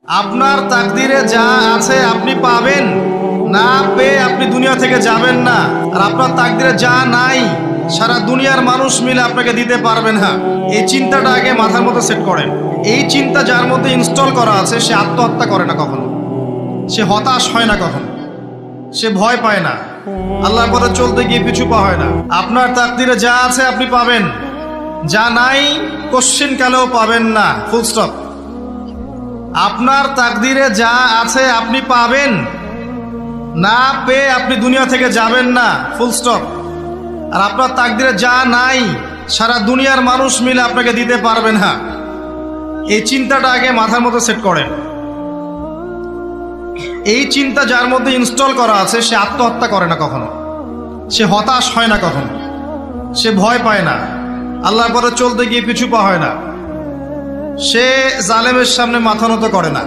আপনার তাকদিরে যা আছে আপনি পাবেন, না পেয়ে আপনি দুনিয়া থেকে যাবেন না। আর আপনার তাকদিরে যা নাই সারা দুনিয়ার মানুষ মিলে আপনাকে দিতে পারবে না। এই চিন্তাটা আগে মাথার মধ্যে সেট করেন। এই চিন্তা যার মধ্যে ইনস্টল করা আছে সে আত্মহত্যা করে না কখনো, সে হতাশ হয় না কখনো, সে ভয় পায় না, আল্লাহর পথে চলতে গিয়ে পিছু পা হয় না। আপনার তাকদিরে যা আছে আপনি পাবেন, যা নাই কোশ্চিন কালেও পাবেন না, ফুল স্টপ। আপনার তাকদিরে যা আছে আপনি পাবেন, না পেয়ে আপনি দুনিয়া থেকে যাবেন না, ফুল স্টপ। আর আপনার তাকদিরে যা নাই সারা দুনিয়ার মানুষ মিলে আপনাকে দিতে পারবে না। এই চিন্তাটা আগে মাথার মধ্যে সেট করেন। এই চিন্তা যার মধ্যে ইনস্টল করা আছে সে আত্মহত্যা করে না কখনো, সে হতাশ হয় না কখনো, সে ভয় পায় না, আল্লাহর পথে চলতে গিয়ে পিছু পা হয় না, সে জালেমের সামনে মাথা নত করে না।